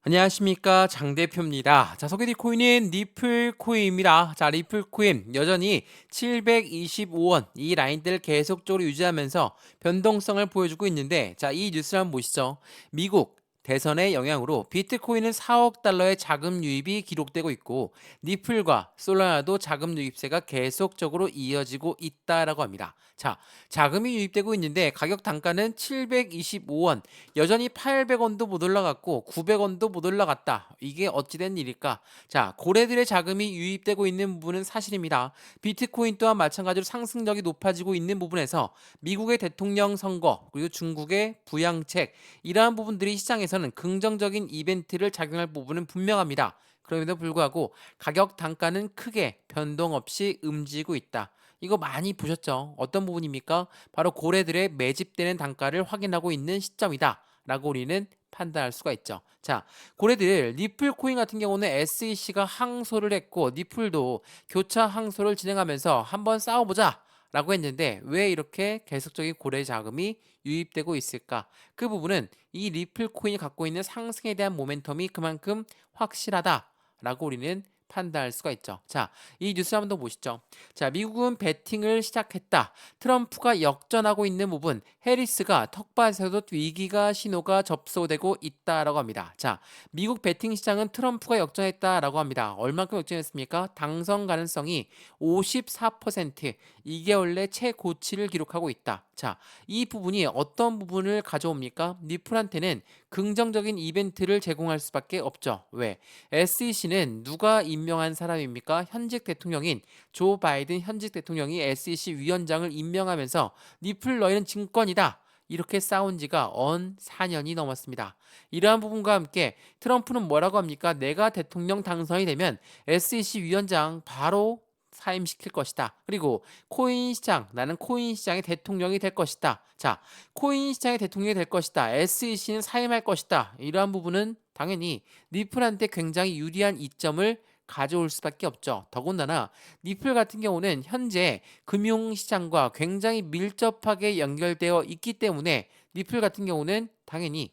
안녕하십니까, 장 대표입니다. 자, 소개드릴 코인은 리플 코인입니다. 자, 리플 코인 여전히 725원 이 라인대를 계속적으로 유지하면서 변동성을 보여주고 있는데, 자, 이 뉴스를 한번 보시죠. 미국 대선의 영향으로 비트코인은 4억 달러의 자금 유입이 기록되고 있고, 리플과 솔라나도 자금 유입세가 계속적으로 이어지고 있다라고 합니다. 자, 자금이 유입되고 있는데 가격 단가는 725원, 여전히 800원도 못 올라갔고 900원도 못 올라갔다. 이게 어찌된 일일까? 자, 고래들의 자금이 유입되고 있는 부분은 사실입니다. 비트코인 또한 마찬가지로 상승력이 높아지고 있는 부분에서 미국의 대통령 선거 그리고 중국의 부양책, 이러한 부분들이 시장에서는 긍정적인 이벤트를 작용할 부분은 분명합니다. 그럼에도 불구하고 가격 단가는 크게 변동 없이 움직이고 있다. 이거 많이 보셨죠? 어떤 부분입니까? 바로 고래들의 매집되는 단가를 확인하고 있는 시점이다 라고 우리는 판단할 수가 있죠. 자, 고래들 리플 코인 같은 경우는 SEC가 항소를 했고, 리플도 교차 항소를 진행하면서 한번 싸워보자 라고 했는데, 왜 이렇게 계속적인 고래 자금이 유입되고 있을까? 그 부분은 이 리플 코인이 갖고 있는 상승에 대한 모멘텀이 그만큼 확실하다 라고 우리는 판단할 수가 있죠. 자, 이 뉴스 한번 더 보시죠. 자, 미국은 베팅을 시작했다. 트럼프가 역전하고 있는 부분, 해리스가 턱밭에서도 위기가 신호가 접수되고 있다라고 합니다. 자, 미국 베팅 시장은 트럼프가 역전했다라고 합니다. 얼마큼 역전했습니까? 당선 가능성이 54%, 이게 원래 최고치를 기록하고 있다. 자, 이 부분이 어떤 부분을 가져옵니까? 리플한테는 긍정적인 이벤트를 제공할 수밖에 없죠. 왜? SEC는 누가 임명한 사람입니까? 현직 대통령인 조 바이든 현직 대통령이 SEC 위원장을 임명하면서 리플 너희는 증권이다, 이렇게 싸운 지가 언 4년이 넘었습니다. 이러한 부분과 함께 트럼프는 뭐라고 합니까? 내가 대통령 당선이 되면 SEC 위원장 바로 사임시킬 것이다. 그리고 코인 시장, 나는 코인 시장의 대통령이 될 것이다. 자, 코인 시장의 대통령이 될 것이다. SEC는 사임할 것이다. 이러한 부분은 당연히 리플한테 굉장히 유리한 이점을 가져올 수밖에 없죠. 더군다나 리플 같은 경우는 현재 금융시장과 굉장히 밀접하게 연결되어 있기 때문에 리플 같은 경우는 당연히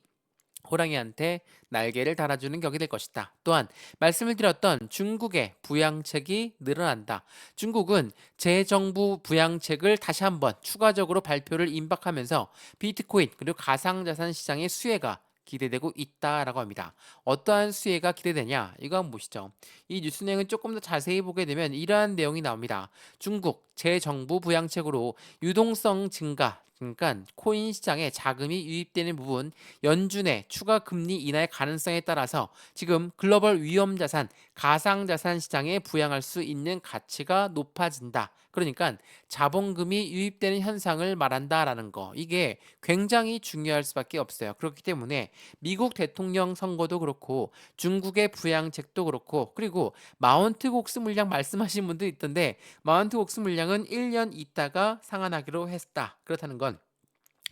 호랑이한테 날개를 달아주는 격이 될 것이다. 또한 말씀을 드렸던 중국의 부양책이 늘어난다. 중국은 재정부 부양책을 다시 한번 추가적으로 발표를 임박하면서 비트코인 그리고 가상자산 시장의 수혜가 기대되고 있다라고 합니다. 어떠한 수혜가 기대되냐? 이거 한번 보시죠. 이 뉴스 내용은 조금 더 자세히 보게 되면 이러한 내용이 나옵니다. 중국 재정부 부양책으로 유동성 증가, 그러니까 코인 시장에 자금이 유입되는 부분, 연준의 추가 금리 인하의 가능성에 따라서 지금 글로벌 위험 자산, 가상 자산 시장에 부양할 수 있는 가치가 높아진다. 그러니까 자본금이 유입되는 현상을 말한다라는 거. 이게 굉장히 중요할 수밖에 없어요. 그렇기 때문에 미국 대통령 선거도 그렇고 중국의 부양책도 그렇고, 그리고 마운트 곡스 물량 말씀하신 분도 있던데, 마운트 곡스 물량은 1년 있다가 상환하기로 했다. 그렇다는 건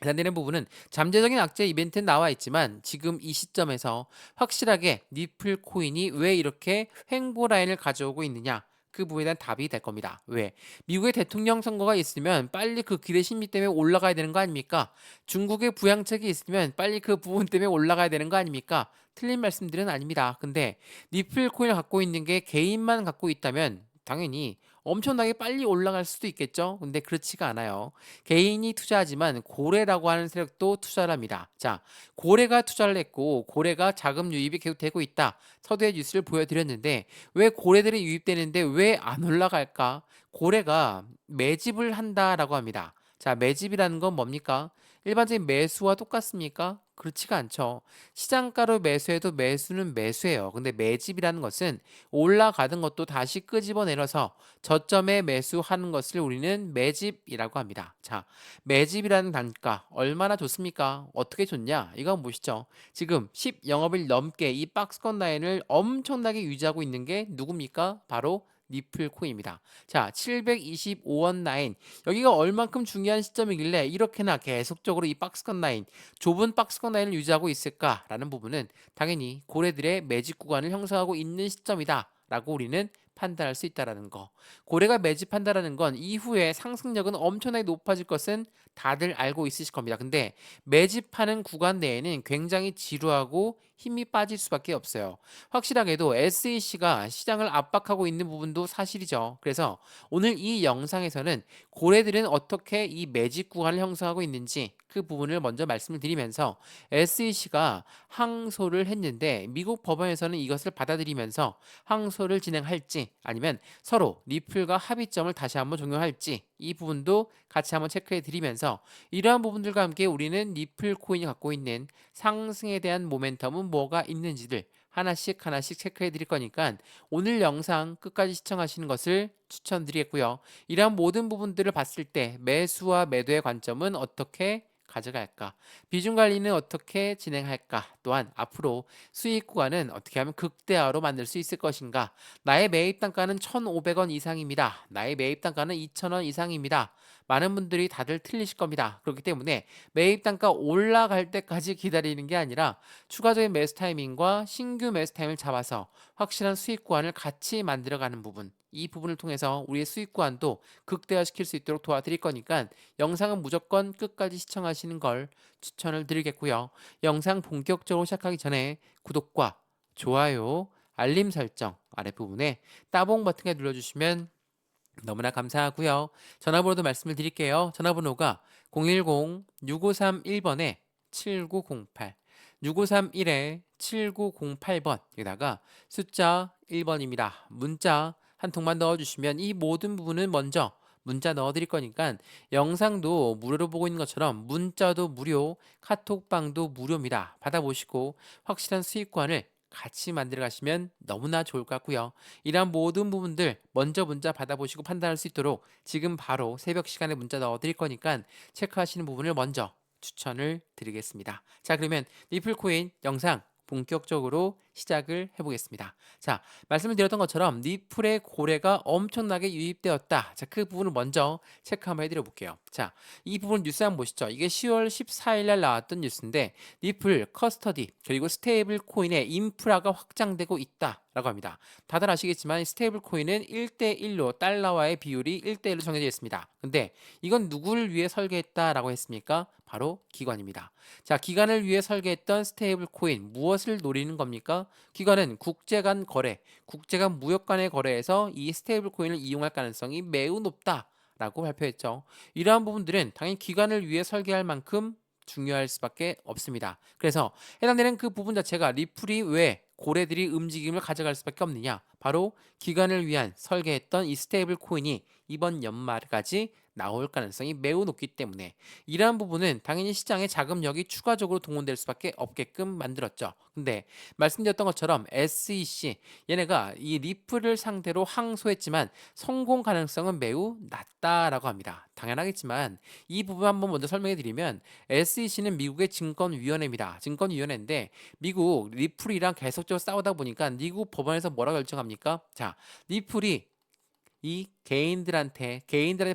해당되는 부분은 잠재적인 악재 이벤트는 나와 있지만 지금 이 시점에서 확실하게 리플 코인이 왜 이렇게 횡보 라인을 가져오고 있느냐, 그 부분에 대한 답이 될 겁니다. 왜? 미국의 대통령 선거가 있으면 빨리 그 기대 심리 때문에 올라가야 되는 거 아닙니까? 중국의 부양책이 있으면 빨리 그 부분 때문에 올라가야 되는 거 아닙니까? 틀린 말씀들은 아닙니다. 근데 리플 코인을 갖고 있는 게 개인만 갖고 있다면 당연히 엄청나게 빨리 올라갈 수도 있겠죠. 근데 그렇지가 않아요. 개인이 투자하지만 고래라고 하는 세력도 투자를 합니다. 자, 고래가 투자를 했고 고래가 자금 유입이 계속 되고 있다. 서두에 뉴스를 보여드렸는데, 왜 고래들이 유입되는데 왜 안 올라갈까? 고래가 매집을 한다라고 합니다. 자, 매집이라는 건 뭡니까? 일반적인 매수와 똑같습니까? 그렇지가 않죠. 시장가로 매수해도 매수는 매수예요. 근데 매집이라는 것은 올라가던 것도 다시 끄집어내려서 저점에 매수하는 것을 우리는 매집이라고 합니다. 자, 매집이라는 단가 얼마나 좋습니까? 어떻게 좋냐? 이거 한번 보시죠. 지금 10 영업일 넘게 이 박스권 라인을 엄청나게 유지하고 있는 게 누굽니까? 바로 리플 코인입니다. 자, 725원 라인, 여기가 얼만큼 중요한 시점이길래 이렇게나 계속적으로 이 박스권 라인, 좁은 박스권 라인을 유지하고 있을까라는 부분은 당연히 고래들의 매집 구간을 형성하고 있는 시점이다 라고 우리는 판단할 수 있다라는 거. 고래가 매집한다라는 건 이후에 상승력은 엄청나게 높아질 것은 다들 알고 있으실 겁니다. 근데 매집하는 구간 내에는 굉장히 지루하고 힘이 빠질 수밖에 없어요. 확실하게도 SEC가 시장을 압박하고 있는 부분도 사실이죠. 그래서 오늘 이 영상에서는 고래들은 어떻게 이 매집 구간을 형성하고 있는지 그 부분을 먼저 말씀을 드리면서 SEC가 항소를 했는데 미국 법원에서는 이것을 받아들이면서 항소를 진행할지 아니면 서로 리플과 합의점을 다시 한번 적용할지 이 부분도 같이 한번 체크해 드리면서 이러한 부분들과 함께 우리는 리플 코인이 갖고 있는 상승에 대한 모멘텀은 뭐가 있는지를 하나씩 하나씩 체크해 드릴 거니까 오늘 영상 끝까지 시청하시는 것을 추천드리겠고요. 이러한 모든 부분들을 봤을 때 매수와 매도의 관점은 어떻게 가져갈까? 비중 관리는 어떻게 진행할까? 또한 앞으로 수익 구간은 어떻게 하면 극대화로 만들 수 있을 것인가? 나의 매입 단가는 1,500원 이상입니다. 나의 매입 단가는 2,000원 이상입니다. 많은 분들이 다들 틀리실 겁니다. 그렇기 때문에 매입 단가 올라갈 때까지 기다리는 게 아니라 추가적인 매수 타이밍과 신규 매수 타이밍을 잡아서 확실한 수익 구간을 같이 만들어가는 부분, 이 부분을 통해서 우리의 수익 구간도 극대화시킬 수 있도록 도와드릴 거니까 영상은 무조건 끝까지 시청하시는 걸 추천을 드리겠고요. 영상 본격적으로 시작하기 전에 구독과 좋아요, 알림 설정 아랫부분에 따봉 버튼에 눌러주시면 너무나 감사하고요. 전화번호도 말씀을 드릴게요. 전화번호가 010-6531번에 7908, 6531-7908번, 여기다가 숫자 1번입니다. 문자 한 통만 넣어주시면 이 모든 부분은 먼저 문자 넣어드릴 거니까 영상도 무료로 보고 있는 것처럼 문자도 무료, 카톡방도 무료입니다. 받아보시고 확실한 수익관을 같이 만들어 가시면 너무나 좋을 것 같고요. 이러한 모든 부분들 먼저 문자 받아보시고 판단할 수 있도록 지금 바로 새벽 시간에 문자 넣어드릴 거니까 체크하시는 부분을 먼저 추천을 드리겠습니다. 자, 그러면 리플코인 영상 본격적으로 시작을 해보겠습니다. 자, 말씀을 드렸던 것처럼 리플의 고래가 엄청나게 유입되었다. 자, 그 부분을 먼저 체크 한번 해드려 볼게요. 자, 이 부분 뉴스 한번 보시죠. 이게 10월 14일 날 나왔던 뉴스인데 리플, 커스터디, 그리고 스테이블 코인의 인프라가 확장되고 있다라고 합니다. 다들 아시겠지만 스테이블 코인은 1대1로 달러와의 비율이 1대1로 정해져 있습니다. 근데 이건 누구를 위해 설계했다라고 했습니까? 바로 기관입니다. 자, 기관을 위해 설계했던 스테이블 코인 무엇을 노리는 겁니까? 기관은 국제 간 거래, 국제 간 무역 간의 거래에서 이 스테이블 코인을 이용할 가능성이 매우 높다라고 발표했죠. 이러한 부분들은 당연히 기관을 위해 설계할 만큼 중요할 수밖에 없습니다. 그래서 해당되는 그 부분 자체가 리플이 왜 고래들이 움직임을 가져갈 수밖에 없느냐? 바로 기관을 위한 설계했던 이 스테이블 코인이 이번 연말까지 나올 가능성이 매우 높기 때문에 이러한 부분은 당연히 시장에 자금력이 추가적으로 동원될 수밖에 없게끔 만들었죠. 근데 말씀드렸던 것처럼 SEC 얘네가 이 리플을 상대로 항소했지만 성공 가능성은 매우 낮다라고 합니다. 당연하겠지만 이 부분 한번 먼저 설명해 드리면 SEC는 미국의 증권위원회입니다. 증권위원회인데 미국 리플이랑 계속적으로 싸우다 보니까 미국 법원에서 뭐라 결정합니까? 자, 리플이 이 개인들한테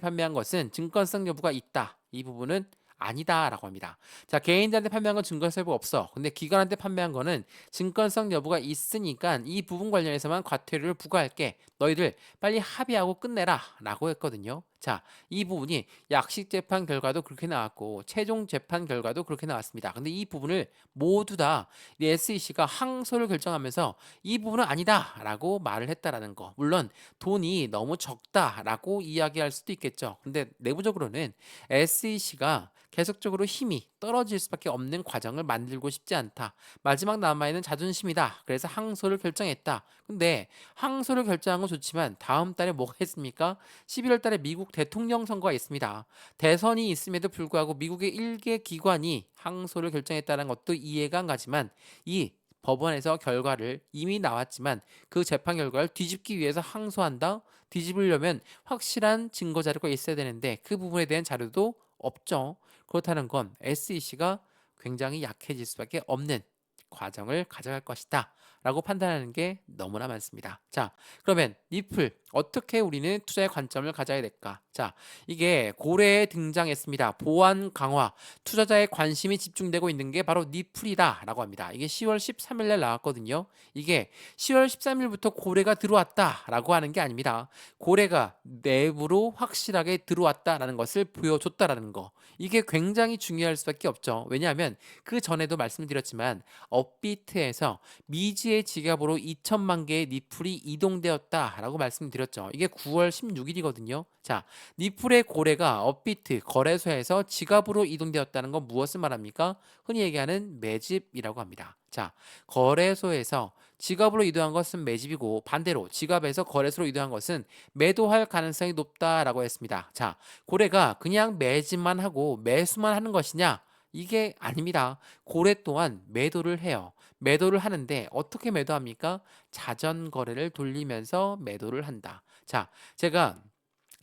판매한 것은 증권성 여부가 있다. 이 부분은 아니다라고 합니다. 자, 개인들한테 판매한 건 증권성 여부가 없어. 근데 기관한테 판매한 거는 증권성 여부가 있으니까 이 부분 관련해서만 과태료를 부과할게. 너희들 빨리 합의하고 끝내라라고 했거든요. 자, 이 부분이 약식 재판 결과도 그렇게 나왔고 최종 재판 결과도 그렇게 나왔습니다. 근데 이 부분을 모두 다 SEC가 항소를 결정하면서 이 부분은 아니다라고 말을 했다라는 거. 물론 돈이 너무 적다라고 이야기할 수도 있겠죠. 근데 내부적으로는 SEC가 계속적으로 힘이 떨어질 수밖에 없는 과정을 만들고 싶지 않다. 마지막 남아있는 자존심이다. 그래서 항소를 결정했다. 근데 항소를 결정한 건 좋지만 다음 달에 뭐가 있습니까? 11월 달에 미국 대통령 선거가 있습니다. 대선이 있음에도 불구하고 미국의 일개 기관이 항소를 결정했다는 것도 이해가 안 가지만 이 법원에서 결과를 이미 나왔지만 그 재판 결과를 뒤집기 위해서 항소한다? 뒤집으려면 확실한 증거 자료가 있어야 되는데 그 부분에 대한 자료도 없죠. 그렇다는 건 SEC가 굉장히 약해질 수밖에 없는 과정을 가져갈 것이다 라고 판단하는 게 너무나 많습니다. 자, 그러면 리플 어떻게 우리는 투자의 관점을 가져야 될까? 자, 이게 고래에 등장했습니다. 보안 강화, 투자자의 관심이 집중되고 있는 게 바로 니플이다라고 합니다. 이게 10월 13일 날 나왔거든요. 이게 10월 13일부터 고래가 들어왔다라고 하는 게 아닙니다. 고래가 내부로 확실하게 들어왔다라는 것을 보여줬다라는 거. 이게 굉장히 중요할 수밖에 없죠. 왜냐하면 그 전에도 말씀드렸지만 업비트에서 미지의 지갑으로 2천만 개의 니플이 이동되었다라고 말씀드렸죠. 이게 9월 16일이거든요. 자, 니플의 고래가 업비트 거래소에서 지갑으로 이동되었다는 건 무엇을 말합니까? 흔히 얘기하는 매집이라고 합니다. 자, 거래소에서 지갑으로 이동한 것은 매집이고 반대로 지갑에서 거래소로 이동한 것은 매도할 가능성이 높다라고 했습니다. 자, 고래가 그냥 매집만 하고 매수만 하는 것이냐? 이게 아닙니다. 고래 또한 매도를 해요. 매도를 하는데 어떻게 매도합니까? 자전 거래를 돌리면서 매도를 한다. 자, 제가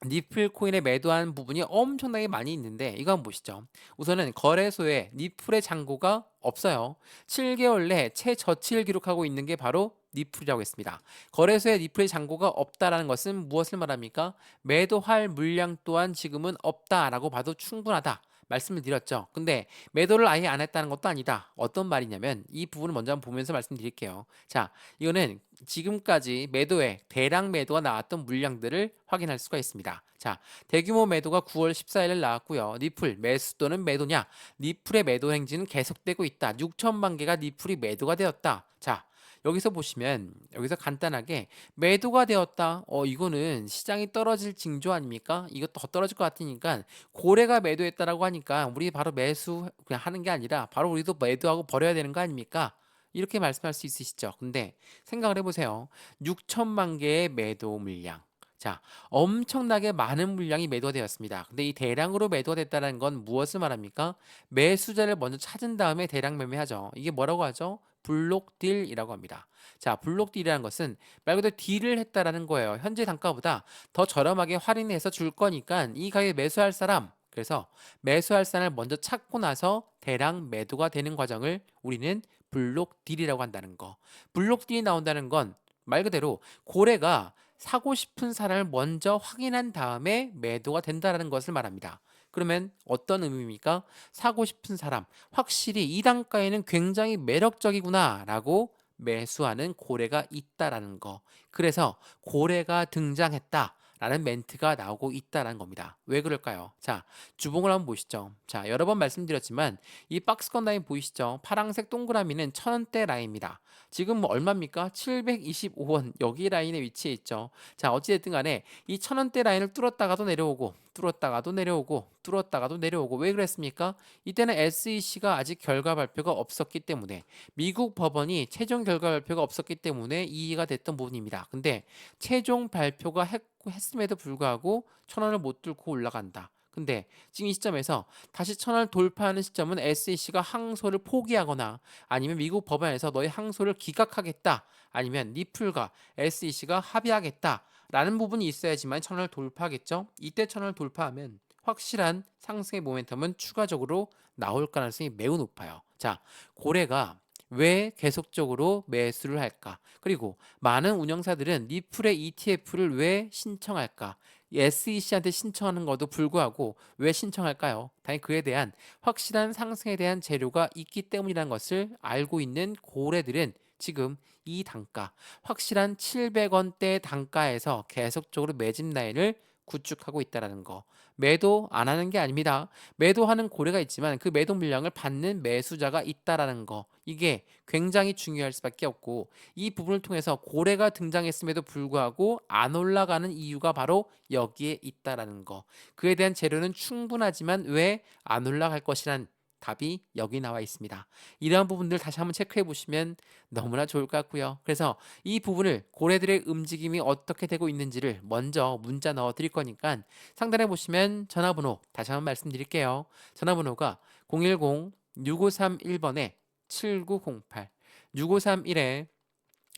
니플 코인에 매도한 부분이 엄청나게 많이 있는데 이거 한번 보시죠. 우선은 거래소에 니플의 잔고가 없어요. 7개월 내 최저치를 기록하고 있는 게 바로 니플이라고 했습니다. 거래소에 니플의 잔고가 없다라는 것은 무엇을 말합니까? 매도할 물량 또한 지금은 없다라고 봐도 충분하다. 말씀을 드렸죠. 근데 매도를 아예 안 했다는 것도 아니다. 어떤 말이냐면 이 부분을 먼저 한번 보면서 말씀드릴게요. 자, 이거는 지금까지 매도에 대량 매도가 나왔던 물량들을 확인할 수가 있습니다. 자, 대규모 매도가 9월 14일 나왔고요. 니플 매수 또는 매도냐? 니플의 매도 행진은 계속되고 있다. 6천만 개가 니플이 매도가 되었다. 자, 여기서 보시면 여기서 간단하게 매도가 되었다. 이거는 시장이 떨어질 징조 아닙니까? 이거 더 떨어질 것 같으니까 고래가 매도했다라고 하니까 우리 바로 매수 그냥 하는 게 아니라 바로 우리도 매도하고 버려야 되는 거 아닙니까? 이렇게 말씀할 수 있으시죠. 근데 생각을 해보세요. 6천만 개의 매도 물량. 자, 엄청나게 많은 물량이 매도가 되었습니다. 근데 이 대량으로 매도가 됐다는 건 무엇을 말합니까? 매수자를 먼저 찾은 다음에 대량 매매하죠. 이게 뭐라고 하죠? 블록 딜이라고 합니다. 자, 블록 딜이라는 것은 말 그대로 딜을 했다라는 거예요. 현재 단가보다 더 저렴하게 할인해서 줄 거니까 이 가격에 매수할 사람, 그래서 매수할 사람을 먼저 찾고 나서 대량 매도가 되는 과정을 우리는 블록 딜이라고 한다는 거. 블록 딜이 나온다는 건 말 그대로 고래가 사고 싶은 사람을 먼저 확인한 다음에 매도가 된다는 것을 말합니다. 그러면 어떤 의미입니까? 사고 싶은 사람, 확실히 이 단가에는 굉장히 매력적이구나라고 매수하는 고래가 있다라는 거. 그래서 고래가 등장했다. 라는 멘트가 나오고 있다는 겁니다. 왜 그럴까요? 자, 주봉을 한번 보시죠. 자, 여러 번 말씀드렸지만 이 박스권 라인 보이시죠? 파란색 동그라미는 1000원대 라인입니다. 지금 뭐 얼마입니까? 725원 여기 라인에 위치해 있죠. 자, 어찌됐든 간에 이 1000원대 라인을 뚫었다가도 내려오고 뚫었다가도 내려오고 뚫었다가도 내려오고 왜 그랬습니까? 이때는 SEC가 아직 결과 발표가 없었기 때문에 미국 법원이 최종 결과 발표가 없었기 때문에 이해가 됐던 부분입니다. 근데 최종 발표가 했음에도 불구하고 1000원을 못 뚫고 올라간다. 근데 지금 이 시점에서 다시 1000원을 돌파하는 시점은 SEC가 항소를 포기하거나 아니면 미국 법원에서 너의 항소를 기각하겠다. 아니면 니플과 SEC가 합의하겠다. 라는 부분이 있어야지만 1000원을 돌파하겠죠. 이때 1000원을 돌파하면 확실한 상승의 모멘텀은 추가적으로 나올 가능성이 매우 높아요. 자, 고래가 왜 계속적으로 매수를 할까? 그리고 많은 운영사들은 니플의 ETF를 왜 신청할까? SEC한테 신청하는 것도 불구하고 왜 신청할까요? 당연히 그에 대한 확실한 상승에 대한 재료가 있기 때문이라는 것을 알고 있는 고래들은 지금 이 단가, 확실한 700원대 단가에서 계속적으로 매집 라인을 구축하고 있다는 거. 매도 안 하는 게 아닙니다. 매도하는 고래가 있지만 그 매도 물량을 받는 매수자가 있다라는 거. 이게 굉장히 중요할 수밖에 없고 이 부분을 통해서 고래가 등장했음에도 불구하고 안 올라가는 이유가 바로 여기에 있다라는 거. 그에 대한 재료는 충분하지만 왜 안 올라갈 것이란 답이 여기 나와 있습니다. 이러한 부분들 다시 한번 체크해 보시면 너무나 좋을 것 같고요. 그래서 이 부분을 고래들의 움직임이 어떻게 되고 있는지를 먼저 문자 넣어 드릴 거니까 상단에 보시면 전화번호 다시 한번 말씀드릴게요. 전화번호가 010-6531번에 7908 6531에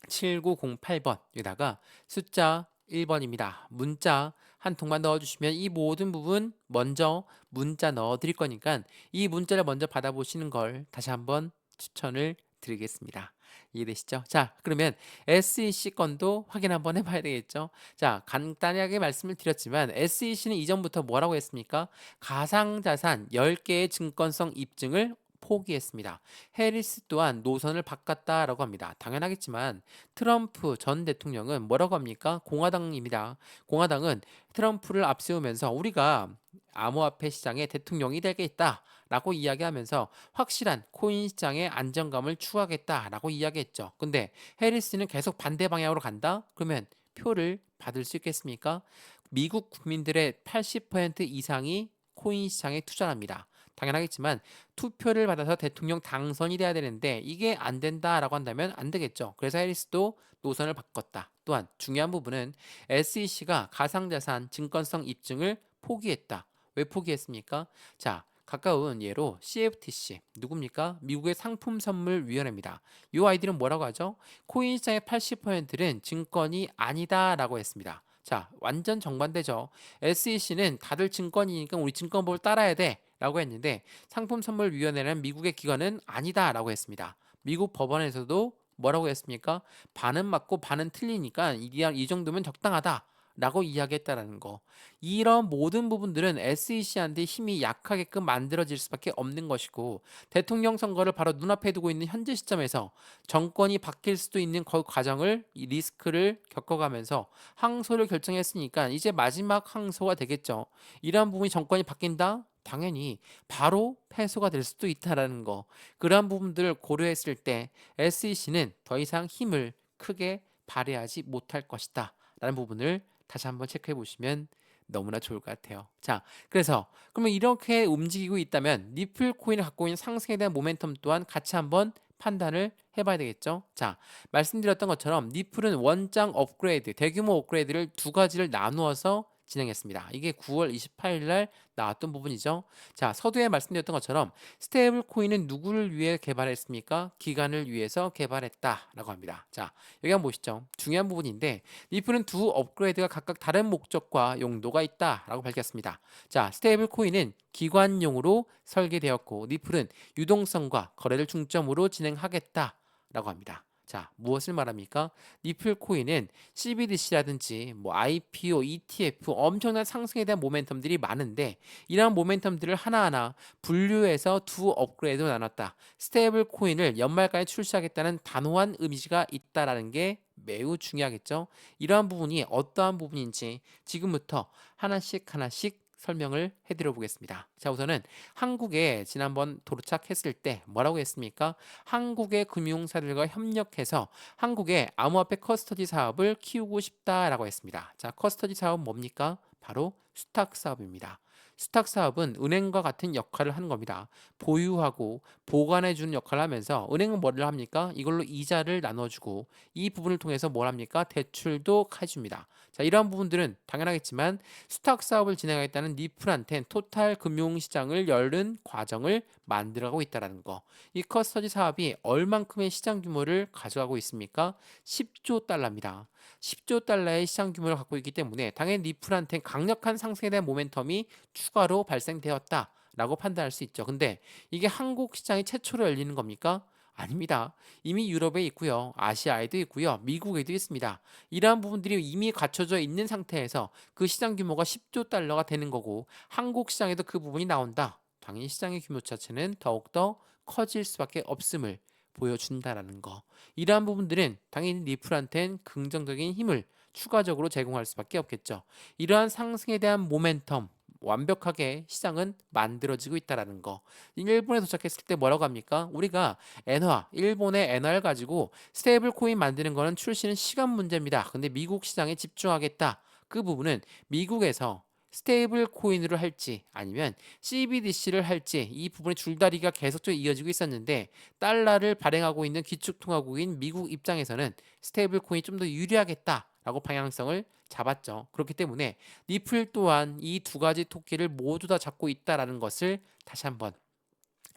7908번 여기다가 숫자 1번입니다. 문자 한 통만 넣어주시면 이 모든 부분 먼저 문자 넣어 드릴 거니까 이 문자를 먼저 받아보시는 걸 다시 한번 추천을 드리겠습니다. 이해되시죠? 자, 그러면 SEC 건도 확인 한번 해봐야 되겠죠? 자, 간단하게 말씀을 드렸지만 SEC는 이전부터 뭐라고 했습니까? 가상자산 10개의 증권성 입증을 포기했습니다. 해리스 또한 노선을 바꿨다라고 합니다. 당연하겠지만 트럼프 전 대통령은 뭐라고 합니까? 공화당입니다. 공화당은 트럼프를 앞세우면서 우리가 암호화폐 시장의 대통령이 되겠다. 라고 이야기하면서 확실한 코인 시장의 안정감을 추구하겠다라고 이야기했죠. 근데 해리스는 계속 반대 방향으로 간다? 그러면 표를 받을 수 있겠습니까? 미국 국민들의 80% 이상이 코인 시장에 투자합니다. 당연하겠지만 투표를 받아서 대통령 당선이 돼야 되는데 이게 안 된다라고 한다면 안 되겠죠. 그래서 해리스도 노선을 바꿨다. 또한 중요한 부분은 SEC가 가상자산 증권성 입증을 포기했다. 왜 포기했습니까? 자, 가까운 예로 CFTC 누굽니까? 미국의 상품선물위원회입니다. 이 아이들은 뭐라고 하죠? 코인 시장의 80%는 증권이 아니다라고 했습니다. 자, 완전 정반대죠. SEC는 다들 증권이니까 우리 증권법을 따라야 돼 라고 했는데 상품선물위원회는 미국의 기관은 아니다라고 했습니다. 미국 법원에서도 뭐라고 했습니까? 반은 맞고 반은 틀리니까 이 정도면 적당하다. 라고 이야기했다라는 거. 이런 모든 부분들은 SEC한테 힘이 약하게끔 만들어질 수밖에 없는 것이고 대통령 선거를 바로 눈앞에 두고 있는 현재 시점에서 정권이 바뀔 수도 있는 그 과정을 이 리스크를 겪어가면서 항소를 결정했으니까 이제 마지막 항소가 되겠죠. 이러한 부분이 정권이 바뀐다? 당연히 바로 패소가 될 수도 있다라는 거. 그러한 부분들을 고려했을 때 SEC는 더 이상 힘을 크게 발휘하지 못할 것이다. 라는 부분을 다시 한번 체크해 보시면 너무나 좋을 것 같아요. 자, 그래서 그러면 이렇게 움직이고 있다면 리플 코인을 갖고 있는 상승에 대한 모멘텀 또한 같이 한번 판단을 해봐야 되겠죠. 자, 말씀드렸던 것처럼 리플은 원장 업그레이드, 대규모 업그레이드를 두 가지를 나누어서 진행했습니다. 이게 9월 28일 날 나왔던 부분이죠. 자, 서두에 말씀드렸던 것처럼 스테이블 코인은 누구를 위해 개발했습니까? 기관을 위해서 개발했다라고 합니다. 자, 여기 한번 보시죠. 중요한 부분인데 리플은 두 업그레이드가 각각 다른 목적과 용도가 있다라고 밝혔습니다. 자, 스테이블 코인은 기관용으로 설계되었고 리플은 유동성과 거래를 중점으로 진행하겠다라고 합니다. 자, 무엇을 말합니까? 리플 코인은 CBDC라든지 뭐 IPO, ETF 엄청난 상승에 대한 모멘텀들이 많은데 이러한 모멘텀들을 하나하나 분류해서 두 업그레이드로 나눴다. 스테이블 코인을 연말까지 출시하겠다는 단호한 의지가 있다라는 게 매우 중요하겠죠. 이러한 부분이 어떠한 부분인지 지금부터 하나씩 하나씩 설명을 해드려 보겠습니다. 자, 우선은 한국에 지난번 도착했을 때 뭐라고 했습니까? 한국의 금융사들과 협력해서 한국의 암호화폐 커스터디 사업을 키우고 싶다라고 했습니다. 자, 커스터디 사업 뭡니까? 바로 수탁 사업입니다. 수탁 사업은 은행과 같은 역할을 하는 겁니다. 보유하고 보관해 주는 역할을 하면서 은행은 뭐를 합니까? 이걸로 이자를 나눠주고 이 부분을 통해서 뭘 합니까? 대출도 해줍니다. 자, 이러한 부분들은 당연하겠지만 수탁 사업을 진행하겠다는 리플한텐 토탈 금융시장을 열는 과정을 만들어가고 있다는 거. 이 커스터디 사업이 얼만큼의 시장 규모를 가져가고 있습니까? 10조 달러입니다. 10조 달러의 시장 규모를 갖고 있기 때문에 당연히 리플한테 강력한 상승에 대한 모멘텀이 추가로 발생되었다라고 판단할 수 있죠. 근데 이게 한국 시장이 최초로 열리는 겁니까? 아닙니다. 이미 유럽에 있고요. 아시아에도 있고요. 미국에도 있습니다. 이러한 부분들이 이미 갖춰져 있는 상태에서 그 시장 규모가 10조 달러가 되는 거고 한국 시장에도 그 부분이 나온다. 당연히 시장의 규모 자체는 더욱더 커질 수밖에 없음을 보여준다라는 거. 이러한 부분들은 당연히 리플한테는 긍정적인 힘을 추가적으로 제공할 수밖에 없겠죠. 이러한 상승에 대한 모멘텀 완벽하게 시장은 만들어지고 있다라는 거. 일본에 도착했을 때 뭐라고 합니까? 우리가 엔화, 일본의 엔화를 가지고 스테이블 코인 만드는 거는 출시는 시간 문제입니다. 근데 미국 시장에 집중하겠다. 그 부분은 미국에서 스테이블 코인으로 할지 아니면 CBDC를 할지 이 부분의 줄다리기가 계속적으로 이어지고 있었는데 달러를 발행하고 있는 기축통화국인 미국 입장에서는 스테이블 코인이 좀 더 유리하겠다라고 방향성을 잡았죠. 그렇기 때문에 리플 또한 이 두 가지 토끼를 모두 다 잡고 있다라는 것을 다시 한번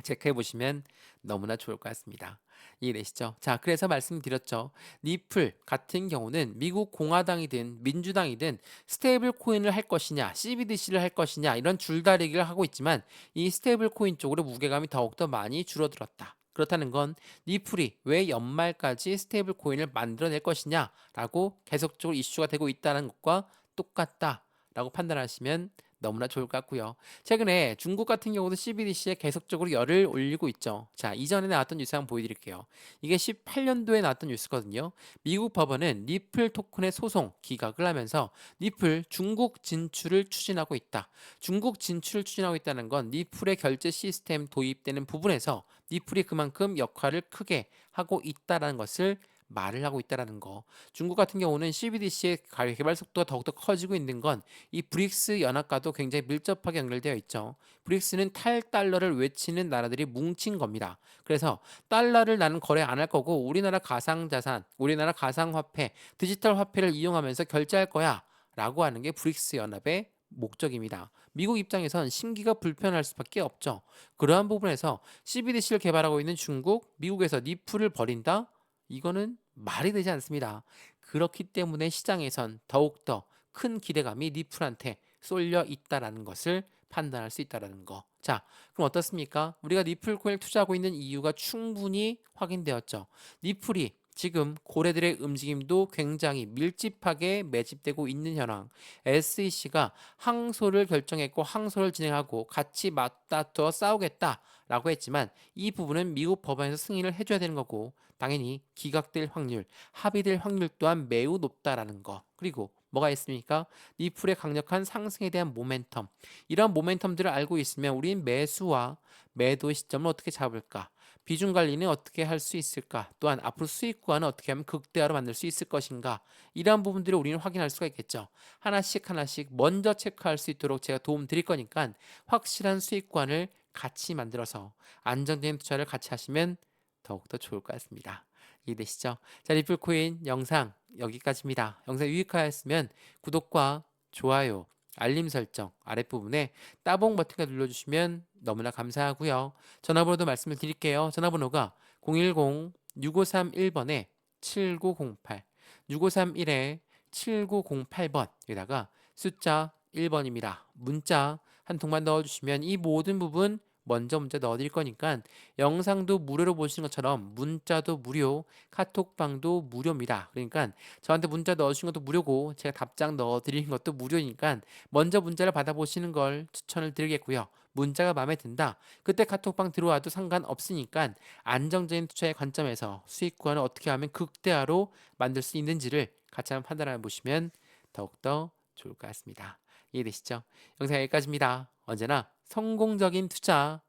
체크해 보시면 너무나 좋을 것 같습니다. 이해되시죠? 자, 그래서 말씀드렸죠. 리플 같은 경우는 미국 공화당이든 민주당이든 스테이블 코인을 할 것이냐, CBDC를 할 것이냐 이런 줄다리기를 하고 있지만 이 스테이블 코인 쪽으로 무게감이 더욱더 많이 줄어들었다. 그렇다는 건 리플이 왜 연말까지 스테이블 코인을 만들어낼 것이냐라고 계속적으로 이슈가 되고 있다는 것과 똑같다라고 판단하시면 너무나 좋을 것 같고요. 최근에 중국 같은 경우도 CBDC에 계속적으로 열을 올리고 있죠. 자, 이전에 나왔던 뉴스 한번 보여드릴게요. 이게 18년도에 나왔던 뉴스거든요. 미국 법원은 리플 토큰의 소송 기각을 하면서 리플 중국 진출을 추진하고 있다. 중국 진출을 추진하고 있다는 건 리플의 결제 시스템 도입되는 부분에서 리플이 그만큼 역할을 크게 하고 있다는 것을 말을 하고 있다는 거. 중국 같은 경우는 CBDC의 개발 속도가 더욱더 커지고 있는 건 이 브릭스 연합과도 굉장히 밀접하게 연결되어 있죠. 브릭스는 탈달러를 외치는 나라들이 뭉친 겁니다. 그래서 달러를 나는 거래 안 할 거고 우리나라 가상자산, 우리나라 가상화폐, 디지털 화폐를 이용하면서 결제할 거야 라고 하는 게 브릭스 연합의 목적입니다. 미국 입장에선 심기가 불편할 수밖에 없죠. 그러한 부분에서 CBDC를 개발하고 있는 중국, 미국에서 니플을 버린다? 이거는 말이 되지 않습니다. 그렇기 때문에 시장에선 더욱더 큰 기대감이 니플한테 쏠려 있다라는 것을 판단할 수 있다라는 거. 자, 그럼 어떻습니까? 우리가 니플 코인을 투자하고 있는 이유가 충분히 확인되었죠. 니플이 지금 고래들의 움직임도 굉장히 밀집하게 매집되고 있는 현황. SEC가 항소를 결정했고 항소를 진행하고 같이 맞다투어 싸우겠다라고 했지만 이 부분은 미국 법원에서 승인을 해줘야 되는 거고 당연히 기각될 확률, 합의될 확률 또한 매우 높다라는 거. 그리고 뭐가 있습니까? 리플의 강력한 상승에 대한 모멘텀. 이런 모멘텀들을 알고 있으면 우린 매수와 매도 시점을 어떻게 잡을까? 비중 관리는 어떻게 할 수 있을까? 또한 앞으로 수익 구간은 어떻게 하면 극대화로 만들 수 있을 것인가? 이러한 부분들을 우리는 확인할 수가 있겠죠. 하나씩 하나씩 먼저 체크할 수 있도록 제가 도움 드릴 거니까 확실한 수익 구간을 같이 만들어서 안정적인 투자를 같이 하시면 더욱더 좋을 것 같습니다. 이해되시죠? 자, 리플코인 영상 여기까지입니다. 영상 유익하였으면 구독과 좋아요, 알림 설정 아랫부분에 따봉 버튼을 눌러주시면 너무나 감사하고요. 전화번호도 말씀을 드릴게요. 전화번호가 010-6531번에 7908, 6531에 7908번, 여기다가 숫자 1번입니다. 문자 한 통만 넣어주시면 이 모든 부분 먼저 문자 넣어드릴 거니까 영상도 무료로 보시는 것처럼 문자도 무료, 카톡방도 무료입니다. 그러니까 저한테 문자 넣어주시는 것도 무료고 제가 답장 넣어드리는 것도 무료니까 먼저 문자를 받아보시는 걸 추천을 드리겠고요. 문자가 마음에 든다. 그때 카톡방 들어와도 상관없으니까 안정적인 투자의 관점에서 수익 구간을 어떻게 하면 극대화로 만들 수 있는지를 같이 한번 판단해 보시면 더욱더 좋을 것 같습니다. 이해되시죠? 영상 여기까지입니다. 언제나 성공적인 투자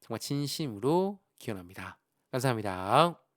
정말 진심으로 기원합니다. 감사합니다.